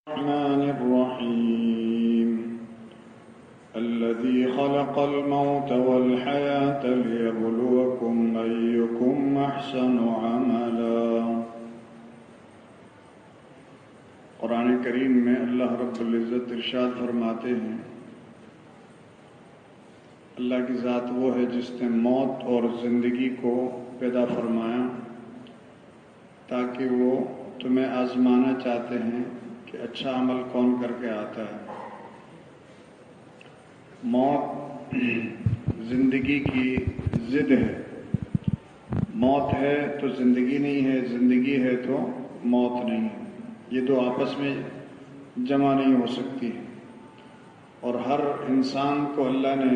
الرحمن الرحيم الذي خلق الموت والحياة ليبلوكم أيكم أحسن عملا۔ قرآن کریم میں اللہ رب العزت ارشاد فرماتے ہیں، اللہ کی ذات وہ ہے جس نے موت اور زندگی کو پیدا فرمایا تاکہ وہ تمہیں آزمانا چاہتے ہیں کہ اچھا عمل کون کر کے آتا ہے۔ موت زندگی کی ضد ہے، موت ہے تو زندگی نہیں ہے، زندگی ہے تو موت نہیں ہے، یہ دو آپس میں جمع نہیں ہو سکتی۔ اور ہر انسان کو اللہ نے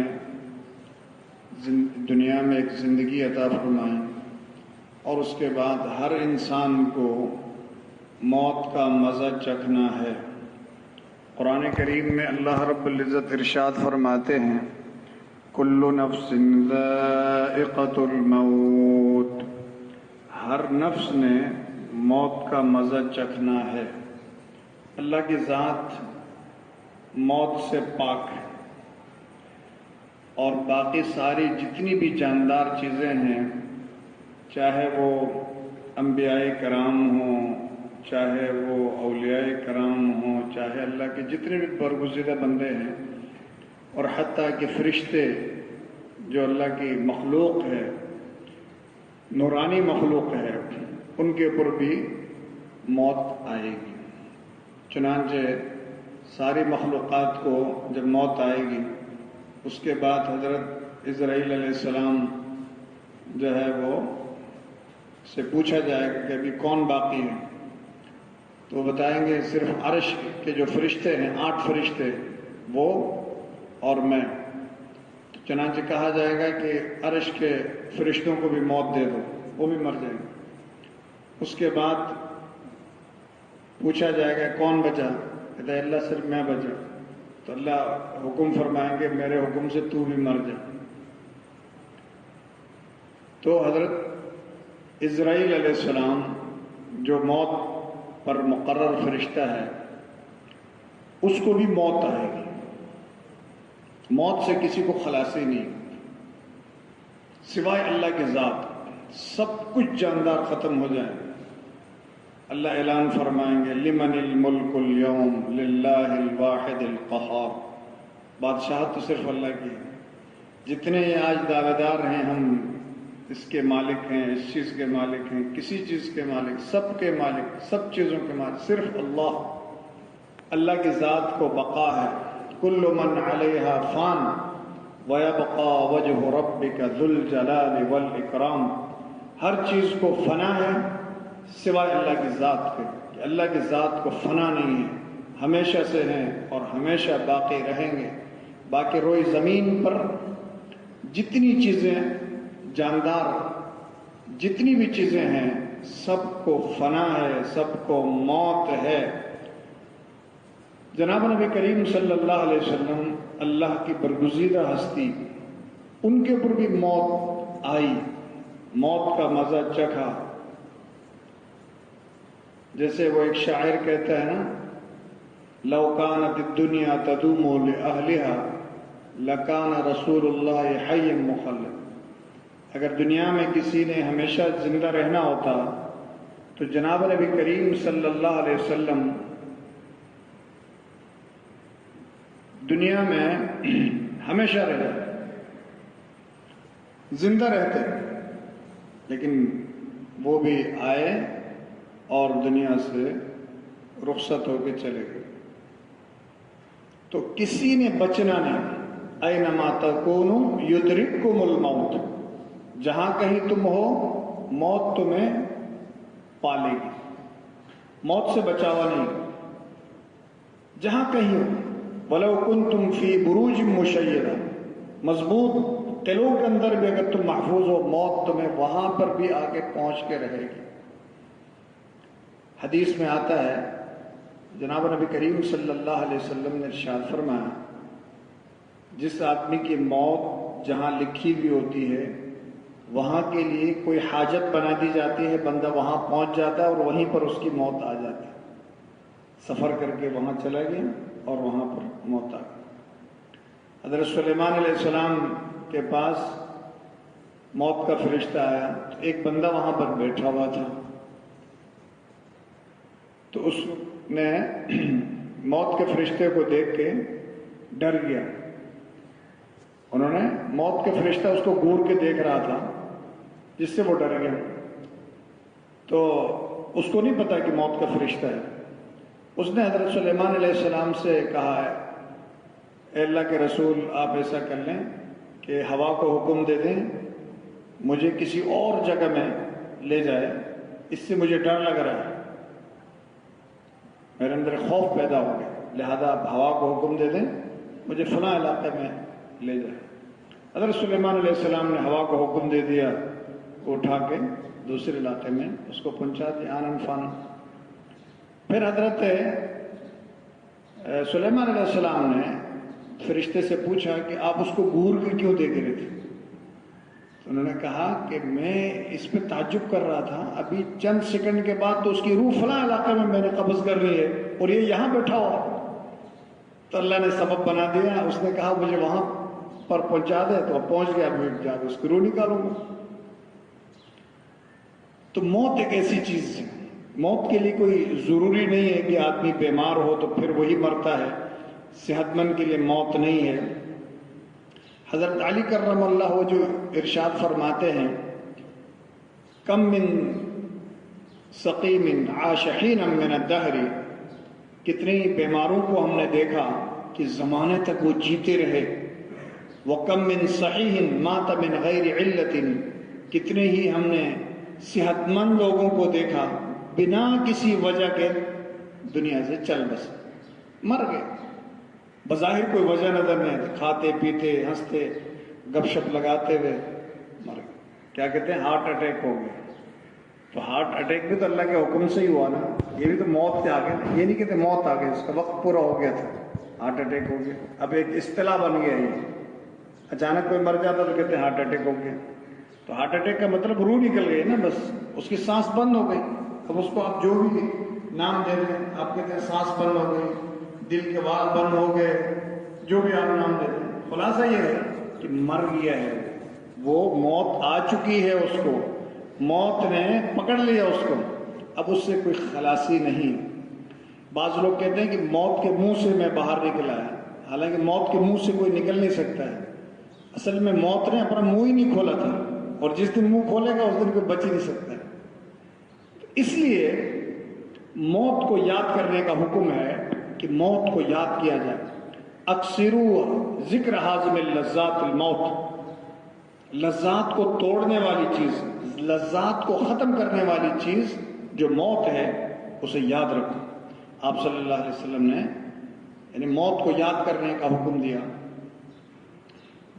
دنیا میں ایک زندگی عطا فرمائی اور اس کے بعد ہر انسان کو موت کا مزہ چکھنا ہے۔ قرآن کریم میں اللہ رب العزت ارشاد فرماتے ہیں، کل نفس ذائقۃ الموت، ہر نفس نے موت کا مزہ چکھنا ہے۔ اللہ کی ذات موت سے پاک ہے اور باقی ساری جتنی بھی جاندار چیزیں ہیں، چاہے وہ انبیاء کرام ہوں، چاہے وہ اولیاء کرام ہوں، چاہے اللہ کے جتنے بھی برگزیدہ بندے ہیں، اور حتیٰ کہ فرشتے جو اللہ کی مخلوق ہے، نورانی مخلوق ہے، ان کے اوپر بھی موت آئے گی۔ چنانچہ ساری مخلوقات کو جب موت آئے گی، اس کے بعد حضرت اسرائیل علیہ السلام جو ہے وہ سے پوچھا جائے گا کہ ابھی کون باقی ہے، تو وہ بتائیں گے صرف عرش کے جو فرشتے ہیں، 8 فرشتے، وہ اور میں۔ چنانچہ کہا جائے گا کہ عرش کے فرشتوں کو بھی موت دے دو، وہ بھی مر جائیں گے۔ اس کے بعد پوچھا جائے گا کون بچا، کہتا ہے اللہ صرف میں بچا، تو اللہ حکم فرمائیں گے میرے حکم سے تو بھی مر جا۔ تو حضرت اسرائیل علیہ السلام جو موت پر مقرر فرشتہ ہے، اس کو بھی موت آئے گی۔ موت سے کسی کو خلاصی نہیں سوائے اللہ کی ذات، سب کچھ جاندار ختم ہو جائے۔ اللہ اعلان فرمائیں گے لمن الملک اليوم للہ الواحد القہار، بادشاہت تو صرف اللہ کی ہے۔ جتنے آج دعوے دار ہیں ہم اس کے مالک ہیں، اس چیز کے مالک ہیں، کسی چیز کے مالک، سب کے مالک، سب چیزوں کے مالک صرف اللہ۔ اللہ کی ذات کو بقا ہے، کل من علیہا فان ویبقا وجہ ربک ذو الجلال والاکرام، ہر چیز کو فنا ہے سوائے اللہ کی ذات کے، کہ اللہ کی ذات کو فنا نہیں ہے، ہمیشہ سے ہیں اور ہمیشہ باقی رہیں گے۔ باقی روئی زمین پر جتنی چیزیں جاندار، جتنی بھی چیزیں ہیں، سب کو فنا ہے، سب کو موت ہے۔ جناب نبی کریم صلی اللہ علیہ وسلم اللہ کی برگزیدہ ہستی، ان کے اوپر بھی موت آئی، موت کا مزہ چکھا۔ جیسے وہ ایک شاعر کہتا ہے نا، لو کانت الدنیا تدوم لأہلها لکان رسول اللہ حی مخلد، اگر دنیا میں کسی نے ہمیشہ زندہ رہنا ہوتا تو جناب نبی کریم صلی اللہ علیہ وسلم دنیا میں ہمیشہ رہتے، زندہ رہتے، لیکن وہ بھی آئے اور دنیا سے رخصت ہو کے چلے گئے۔ تو کسی نے بچنا نہیں، اینما تکونوا یدرککم الموت، جہاں کہیں تم ہو موت تمہیں پالے گی، موت سے بچاوا نہیں، جہاں کہیں ہو۔ وَلَوْ كُنْتُمْ فِي بُرُوجٍ مُّشَيَّدَةٍ، مضبوط قلعوں کے اندر بھی اگر تم محفوظ ہو، موت تمہیں وہاں پر بھی آگے پہنچ کے رہے گی۔ حدیث میں آتا ہے، جناب نبی کریم صلی اللہ علیہ وسلم نے ارشاد فرمایا، جس آدمی کی موت جہاں لکھی ہوئی ہوتی ہے وہاں کے لیے کوئی حاجت بنا دی جاتی ہے، بندہ وہاں پہنچ جاتا ہے اور وہیں پر اس کی موت آ جاتی ہے۔ سفر کر کے وہاں چلا گیا اور وہاں پر موت آ گئی۔ حضرت سلیمان علیہ السلام کے پاس موت کا فرشتہ آیا تو ایک بندہ وہاں پر بیٹھا ہوا تھا، تو اس نے موت کے فرشتے کو دیکھ کے ڈر گیا۔ انہوں نے موت کے فرشتہ اس کو گور کے دیکھ رہا تھا جس سے وہ ڈر گیا، تو اس کو نہیں پتا کہ موت کا فرشتہ ہے۔ اس نے حضرت سلیمان علیہ السلام سے کہا ہے، اے اللہ کے رسول، آپ ایسا کر لیں کہ ہوا کو حکم دے دیں مجھے کسی اور جگہ میں لے جائے، اس سے مجھے ڈر لگ رہا ہے، میرے اندر خوف پیدا ہو گیا، لہذا آپ ہوا کو حکم دے دیں مجھے فلاں علاقے میں لے جائے۔ حضرت سلیمان علیہ السلام نے ہوا کو حکم دے دیا، وہ اٹھا کے دوسرے علاقے میں اس کو پہنچا دیا آنن فان۔ پھر حضرت سلیمان علیہ السلام نے فرشتے سے پوچھا کہ آپ اس کو گور کے کیوں دیکھ رہے تھے؟ تو انہوں نے کہا کہ میں اس پہ تعجب کر رہا تھا، ابھی چند سیکنڈ کے بعد تو اس کی روح فلاں علاقے میں نے قبض کر لی ہے اور یہ یہاں بیٹھا ہوا۔ تو اللہ نے سبب بنا دیا، اس نے کہا مجھے وہاں پر پہنچا دے، تو پہنچ گیا، میں جا کے اس کی روح نکالوں گا۔ تو موت ایک ایسی چیز ہے، موت کے لیے کوئی ضروری نہیں ہے کہ آدمی بیمار ہو تو پھر وہی مرتا ہے، صحت مند کے لیے موت نہیں ہے۔ حضرت علی کرم اللہ وہ جو ارشاد فرماتے ہیں، کم من سقیم عاش حینا من الدہر، کتنے بیماروں کو ہم نے دیکھا کہ زمانے تک وہ جیتے رہے، وَكَم مِّن صَحِيحٍ مَاتَ مِن غَيْرِ عِلَّةٍ، کتنے ہی ہم نے صحت مند لوگوں کو دیکھا بنا کسی وجہ کے دنیا سے چل بسے، مر گئے، بظاہر کوئی وجہ نظر نہیں آتی، کھاتے پیتے ہنستے گپ شپ لگاتے ہوئے مر گئے۔ کیا کہتے ہیں؟ ہارٹ اٹیک ہو گیا۔ تو ہارٹ اٹیک بھی تو اللہ کے حکم سے ہی ہوا نا، یہ بھی تو موت سے آ گیا نا، یہ نہیں کہتے موت آ گئی، اس کا وقت پورا ہو گیا تھا، ہارٹ اٹیک ہو گیا۔ اب ایک اصطلاح بن گیا یہ، اچانک کوئی مر جاتا تو کہتے ہیں ہارٹ اٹیک ہو گیا۔ تو ہارٹ اٹیک کا مطلب روح نکل گئی نا، بس اس کی سانس بند ہو گئی۔ اب اس کو آپ جو بھی نام دے دیں، آپ کہتے ہیں سانس بند ہو گئی، دل کے وال بند ہو گئے، جو بھی آپ نام دے دیں، خلاصہ یہ ہے کہ مر گیا ہے وہ، موت آ چکی ہے اس کو، موت نے پکڑ لیا اس کو، اب اس سے کوئی خلاصی نہیں۔ بعض لوگ کہتے ہیں کہ موت کے منہ سے میں باہر نکلا ہے، حالانکہ موت کے منہ سے کوئی نکل نہیں سکتا ہے۔ اصل میں موت نے اپنا منہ ہی نہیں کھولا تھا، اور جس دن منہ کھولے گا اس دن کوئی بچ ہی نہیں سکتا ہے۔ اس لیے موت کو یاد کرنے کا حکم ہے کہ موت کو یاد کیا جائے۔ اکثروا ذکر حازم اللذات الموت، لذات کو توڑنے والی چیز، لذات کو ختم کرنے والی چیز جو موت ہے اسے یاد رکھو۔ آپ صلی اللہ علیہ وسلم نے یعنی موت کو یاد کرنے کا حکم دیا۔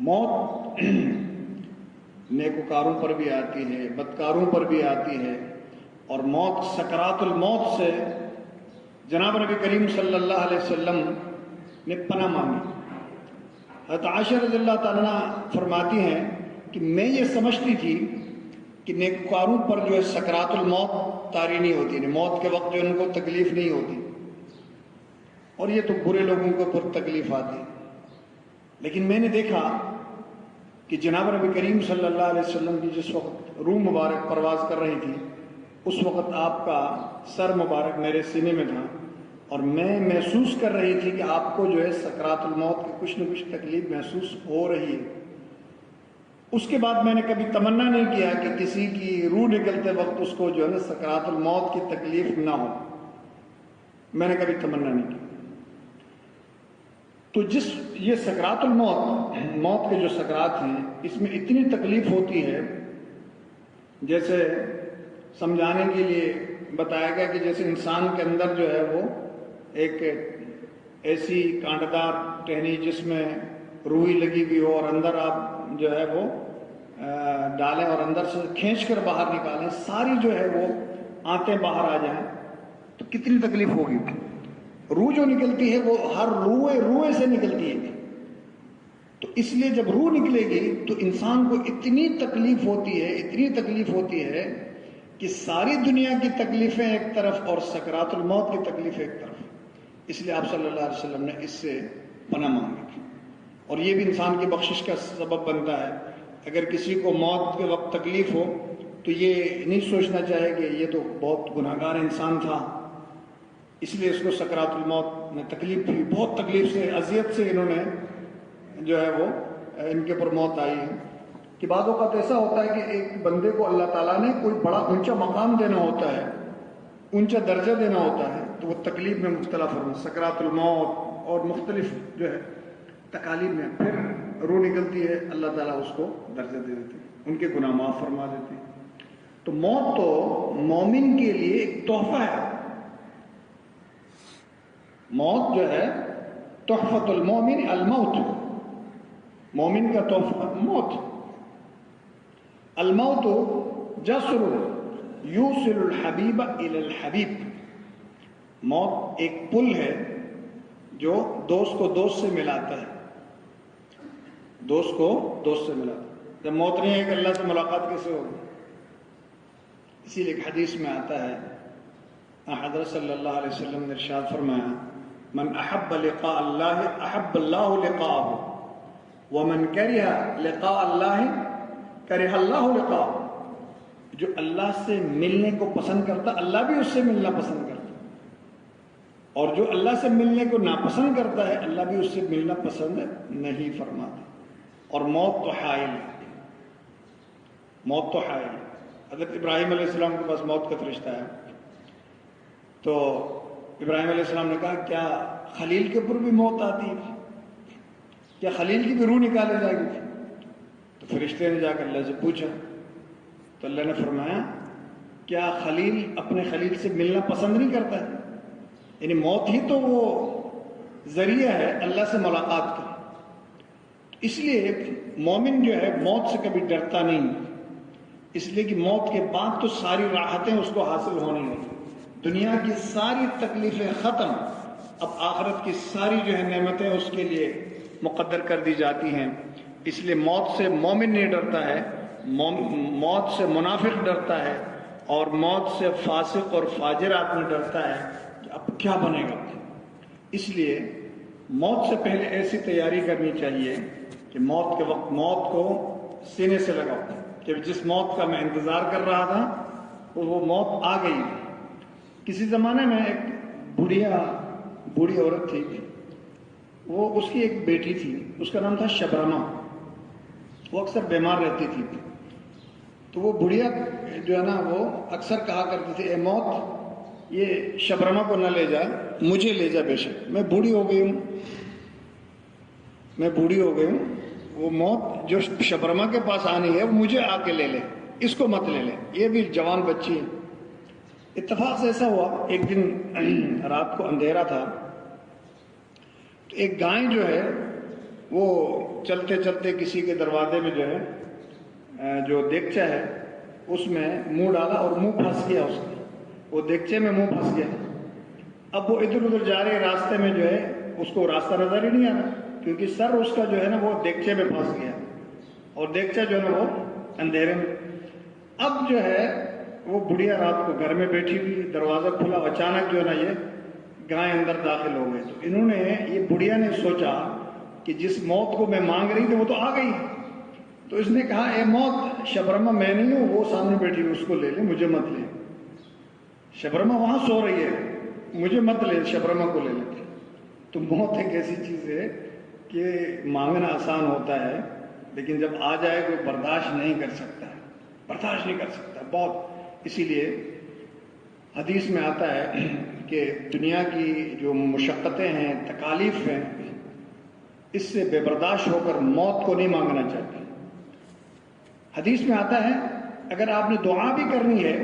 موت نیکوکاروں پر بھی آتی ہے، بدکاروں پر بھی آتی ہے، اور موت سکرات الموت سے جناب نبی کریم صلی اللہ علیہ وسلم نے پناہ مانگی۔ حضرت عائشہ رضی اللہ تعالیٰ فرماتی ہیں کہ میں یہ سمجھتی تھی کہ نیکوکاروں پر جو ہے سکرات الموت طاری نہیں ہوتی، یعنی موت کے وقت جو ان کو تکلیف نہیں ہوتی، اور یہ تو برے لوگوں کو پر تکلیف آتی۔ لیکن میں نے دیکھا کہ جناب نبی کریم صلی اللہ علیہ وسلم کی جس وقت روح مبارک پرواز کر رہی تھی، اس وقت آپ کا سر مبارک میرے سینے میں تھا، اور میں محسوس کر رہی تھی کہ آپ کو جو ہے سکرات الموت کی کچھ نہ کچھ تکلیف محسوس ہو رہی ہے۔ اس کے بعد میں نے کبھی تمنا نہیں کیا کہ کسی کی روح نکلتے وقت اس کو جو ہے نا سکرات الموت کی تکلیف نہ ہو، میں نے کبھی تمنا نہیں کی۔ تو یہ سکرات الموت، موت کے جو سکرات ہیں، اس میں اتنی تکلیف ہوتی ہے، جیسے سمجھانے کے لیے بتایا گیا کہ جیسے انسان کے اندر جو ہے وہ ایک ایسی کانٹدار ٹہنی جس میں روئی لگی ہوئی ہو، اور اندر آپ جو ہے وہ ڈالیں اور اندر سے کھینچ کر باہر نکالیں، ساری جو ہے وہ آنتیں باہر آ جائیں، تو کتنی تکلیف ہوگی۔ روح جو نکلتی ہے وہ ہر روئے سے نکلتی ہے، تو اس لیے جب روح نکلے گی تو انسان کو اتنی تکلیف ہوتی ہے، اتنی تکلیف ہوتی ہے کہ ساری دنیا کی تکلیفیں ایک طرف اور سکرات الموت کی تکلیفیں ایک طرف۔ اس لیے آپ صلی اللہ علیہ وسلم نے اس سے پناہ مانگی تھی. اور یہ بھی انسان کی بخشش کا سبب بنتا ہے. اگر کسی کو موت کے وقت تکلیف ہو تو یہ نہیں سوچنا چاہے کہ یہ تو بہت گناہ گار انسان تھا اس لیے اس کو سکرات الموت میں تکلیف تھی، بہت تکلیف سے اذیت سے انہوں نے جو ہے وہ ان کے اوپر موت آئی ہے. کہ بعض اوقات ایسا ہوتا ہے کہ ایک بندے کو اللہ تعالیٰ نے کوئی بڑا اونچا مقام دینا ہوتا ہے، اونچا درجہ دینا ہوتا ہے، تو وہ تکلیف میں مبتلا فرما سکرات الموت اور مختلف جو ہے تکالیف میں پھر روح نکلتی ہے، اللہ تعالیٰ اس کو درجہ دے دیتے ہیں، ان کے گناہ معاف فرما دیتے ہیں. تو موت تو مومن کے لیے ایک تحفہ ہے. موت جو ہے تحفۃ المومن الموت، مومن کا تحفہ موت. الموت جسر یوصل الحبیب الی الحبیب، موت ایک پل ہے جو دوست کو دوست سے ملاتا ہے، دوست کو دوست سے ملاتا ہے. جب موت نہیں ہے کہ اللہ سے ملاقات کیسے ہوگی؟ اسی لیے ایک حدیث میں آتا ہے، حضرت صلی اللہ علیہ وسلم نے ارشاد فرمایا، من احب لقاء اللہ احب اللہ لقاءہ ومن کرہ لقاء اللہ کرہ اللہ لقاءہ. جو اللہ سے ملنے کو پسند کرتا اللہ بھی اس سے ملنا پسند کرتا، اور جو اللہ سے ملنے کو ناپسند کرتا ہے اللہ بھی اس سے ملنا پسند نہیں فرماتا. اور موت تو حائل ہے، موت تو حائل ہے. حضرت ابراہیم علیہ السلام کے پاس موت کا فرشتہ ہے، تو ابراہیم علیہ السلام نے کہا کیا خلیل کے اوپر بھی موت آتی ہے؟ کیا خلیل کی بھی روح نکالی جائے گی؟ تو فرشتے نے جا کر اللہ سے پوچھا، تو اللہ نے فرمایا کیا خلیل اپنے خلیل سے ملنا پسند نہیں کرتا ہے؟ یعنی موت ہی تو وہ ذریعہ ہے اللہ سے ملاقات کا. اس لیے مومن جو ہے موت سے کبھی ڈرتا نہیں، اس لیے کہ موت کے بعد تو ساری راحتیں اس کو حاصل ہونی ہیں. دنیا کی ساری تکلیفیں ختم، اب آخرت کی ساری جو ہے نعمتیں اس کے لیے مقدر کر دی جاتی ہیں. اس لیے موت سے مومن نہیں ڈرتا ہے، موت سے منافق ڈرتا ہے، اور موت سے فاسق اور فاجر آدمی ڈرتا ہے کہ اب کیا بنے گا. اس لیے موت سے پہلے ایسی تیاری کرنی چاہیے کہ موت کے وقت موت کو سینے سے لگاؤ، کہ جس موت کا میں انتظار کر رہا تھا وہ موت آ گئی. کسی زمانے میں ایک بوڑھی عورت تھی، وہ اس کی ایک بیٹی تھی، اس کا نام تھا شبرما. وہ اکثر بیمار رہتی تھی، تو وہ بڑھیا جو ہے نا وہ اکثر کہا کرتی تھی، اے موت یہ شبرما کو نہ لے جا، مجھے لے جا، بے شک میں بوڑھی ہو گئی ہوں، میں بوڑھی ہو گئی ہوں. وہ موت جو شبرما کے پاس آنی ہے وہ مجھے آ کے لے لے، اس کو مت لے لے، یہ بھی جوان بچی ہے. اتفاق سے ایسا ہوا، ایک دن رات کو اندھیرا تھا، تو ایک گائے جو ہے وہ چلتے چلتے کسی کے دروازے میں جو ہے جو دیگچہ ہے اس میں منہ ڈالا اور منہ پھنس گیا، اس کا وہ دیگچے میں منہ پھنس گیا. اب وہ ادھر ادھر جا رہے راستے میں جو ہے اس کو راستہ نظر ہی نہیں آ رہا، کیونکہ سر اس کا جو ہے نا وہ دیگچے میں پھنس گیا، اور دیگچہ جو ہے نا وہ اندھیرے میں. اب جو ہے وہ بڑھیا رات کو گھر میں بیٹھی ہوئی، دروازہ کھلا، اچانک جو ہے نا یہ گائے اندر داخل ہو گئے. تو انہوں نے یہ بڑھیا نے سوچا کہ جس موت کو میں مانگ رہی تھی وہ تو آ گئی. تو اس نے کہا، اے موت شبرما میں نہیں ہوں، وہ سامنے بیٹھی ہوئی، اس کو لے لے، مجھے مت لے. شبرما وہاں سو رہی ہے، مجھے مت لے، شبرما کو لے لے. تو موت ایک ایسی چیز ہے کہ مانگنا آسان ہوتا ہے، لیکن جب آ جائے کوئی برداشت نہیں کر سکتا، برداشت نہیں کر سکتا بہت. اسی لیے حدیث میں آتا ہے کہ دنیا کی جو مشقتیں ہیں، تکالیف ہیں، اس سے بے برداشت ہو کر موت کو نہیں مانگنا چاہتے. حدیث میں آتا ہے اگر آپ نے دعا بھی کرنی ہے،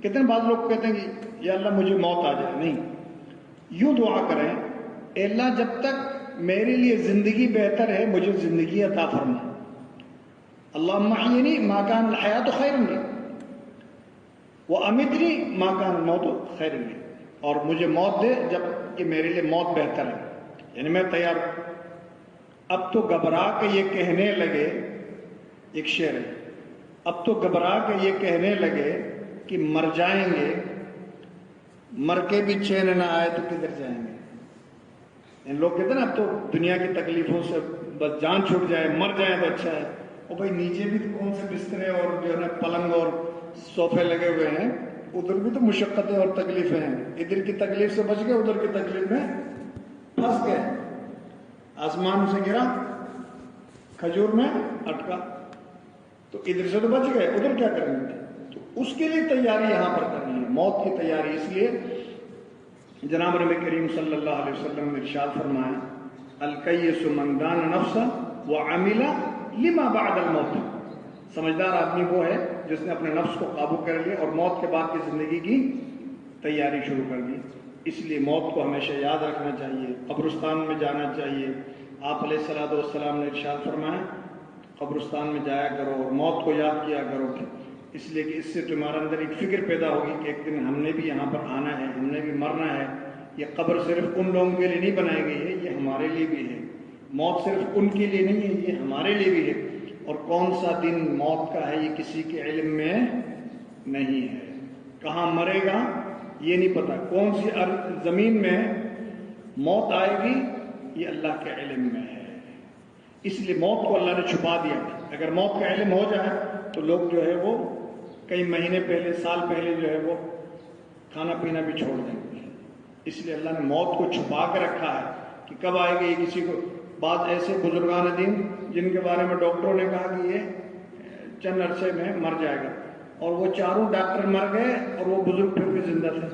کتنے بعض لوگ کہتے ہیں کہ یا اللہ مجھے موت آ جائے، نہیں، یوں دعا کریں، اے اللہ جب تک میرے لیے زندگی بہتر ہے مجھے زندگی عطا فرما. اللہم احیینی ما کان الحیات خیر لی وامتنی ما کان الموت خیر لی. اور مجھے موت دے جب کہ میرے لیے موت بہتر ہے، یعنی میں تیار ہوں. اب تو گھبرا کے یہ کہنے لگے، ایک شعر ہے، اب تو گھبرا کے یہ کہنے لگے کہ مر جائیں گے، مر کے بھی چین نہ آئے تو کدھر جائیں گے. لوگ کہتے ہیں نا اب تو دنیا کی تکلیفوں سے بس جان چھوٹ جائے، مر جائے تو اچھا ہے۔ اور بھائی نیچے بھی کون سے بسترے اور جو ہے نا پلنگ اور صوفے لگے ہوئے ہیں، ادھر بھی تو مشقتیں اور تکلیفیں ہیں۔ ادھر کی تکلیف سے بچ گئے، ادھر کی تکلیف میں پھنس گئے۔ آسمان سے گرا، کھجور میں اٹکا، تو ادھر سے تو بچ گئے، ادھر کیا کریں گے؟ تو اس کے لیے تیاری یہاں پر کرنی ہے، موت کی تیاری۔ اس لیے جناب نبی کریم صلی اللہ علیہ وسلم نے ارشاد فرمایا، الکیس من دان نفسہ وعمل لما بعد الموت۔ سمجھدار آدمی وہ ہے جس نے اپنے نفس کو قابو کر لیا اور موت کے بعد کی زندگی کی تیاری شروع کر دی۔ اس لیے موت کو ہمیشہ یاد رکھنا چاہیے، قبرستان میں جانا چاہیے۔ آپ علیہ الصلوۃ والسلام نے ارشاد فرمایا، قبرستان میں جایا کرو اور موت کو یاد کیا کرو، اس لیے کہ اس سے تمہارے اندر ایک فکر پیدا ہوگی کہ ایک دن ہم نے بھی یہاں پر آنا ہے، ہم نے بھی مرنا ہے۔ یہ قبر صرف ان لوگوں کے لیے نہیں بنائی گئی ہے، یہ ہمارے لیے بھی ہے۔ موت صرف ان کے لیے نہیں ہے، یہ ہمارے لیے بھی ہے۔ اور کون سا دن موت کا ہے یہ کسی کے علم میں نہیں ہے، کہاں مرے گا یہ نہیں پتا، کون سی زمین میں موت آئے گی یہ اللہ کے علم میں ہے۔ اس لیے موت کو اللہ نے چھپا دیا۔ اگر موت کا علم ہو جائے تو لوگ جو ہے وہ کئی مہینے پہلے، سال پہلے جو ہے وہ کھانا پینا بھی چھوڑ دیں گے۔ اس لیے اللہ نے موت کو چھپا کے رکھا ہے کہ کب آئے گی یہ کسی کو۔ بعض ایسے بزرگان دین جن کے بارے میں ڈاکٹروں نے کہا کہ یہ چند عرصے میں مر جائے گا، اور وہ چاروں ڈاکٹر مر گئے اور وہ بزرگ پھر بھی زندہ تھے۔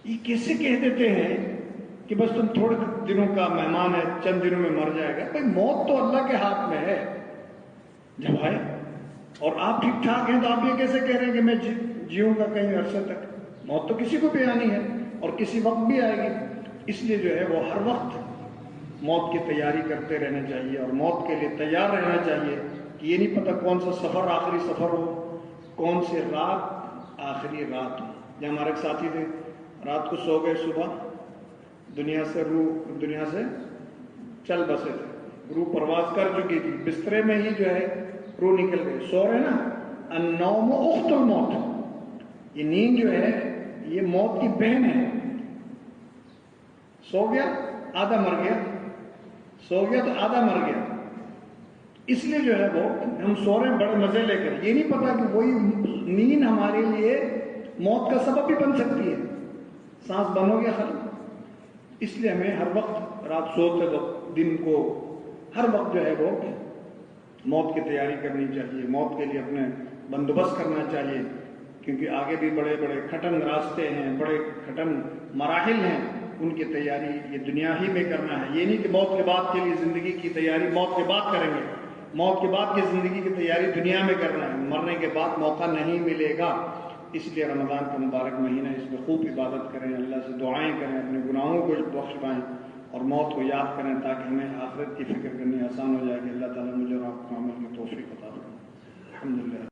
یہ کیسے کہہ دیتے ہیں کہ بس تم تھوڑے دنوں کا مہمان ہے، چند دنوں میں مر جائے گا؟ بھائی موت تو اللہ کے ہاتھ میں ہے جب آئے، اور آپ ٹھیک ٹھاک ہیں تو آپ یہ کیسے کہہ رہے ہیں کہ میں جیوں گا کئی عرصے تک؟ موت تو کسی کو بھی آنی ہے اور کسی وقت بھی آئے گی۔ اس لیے جو ہے وہ ہر وقت موت کی تیاری کرتے رہنا چاہیے اور موت کے لیے تیار رہنا چاہیے کہ یہ نہیں پتہ کون سا سفر آخری سفر ہو، کون سی رات آخری رات ہو۔ یہ ہمارے ایک ساتھی تھے، رات کو سو گئے، صبح دنیا سے چل بسے تھے، روح پرواز کر چکی تھی، بسترے میں ہی جو ہے روح نکل گئی۔ سو رہے نا، النوم اخت الموت، یہ نیند جو ہے یہ موت کی بہن ہے۔ سو گیا آدھا مر گیا، سو گیا تو آدھا مر گیا۔ اس لیے جو ہے وہ ہم سو رہے ہیں بڑے مزے لے کر، یہ نہیں پتا کہ وہی نیند ہمارے لیے موت کا سبب بھی بن سکتی ہے، سانس بند ہو گیا ختم۔ اس لیے ہمیں ہر وقت رات سوتے وقت، دن کو، ہر وقت جو ہے وہ موت کی تیاری کرنی چاہیے، موت کے لیے اپنے بندوبست کرنا چاہیے، کیونکہ آگے بھی بڑے بڑے کھٹن راستے ہیں، بڑے کھٹن مراحل ہیں، ان کی تیاری یہ دنیا ہی میں کرنا ہے۔ یہ نہیں کہ موت کے بعد کے لیے زندگی کی تیاری موت کے بعد کریں گے، موت کے بعد کی زندگی کی تیاری دنیا میں کرنا ہے، مرنے کے بعد موقع نہیں ملے گا۔ اس لیے رمضان کا مبارک مہینہ، اس میں خوب عبادت کریں، اللہ سے دعائیں کریں، اپنے گناہوں کو بخش پائیں اور موت کو یاد کریں تاکہ ہمیں آخرت کی فکر کرنی آسان ہو جائے کہ اللہ تعالیٰ مجھے اور آپ کو عمل کی توفیق عطا فرمائے۔ الحمدللہ۔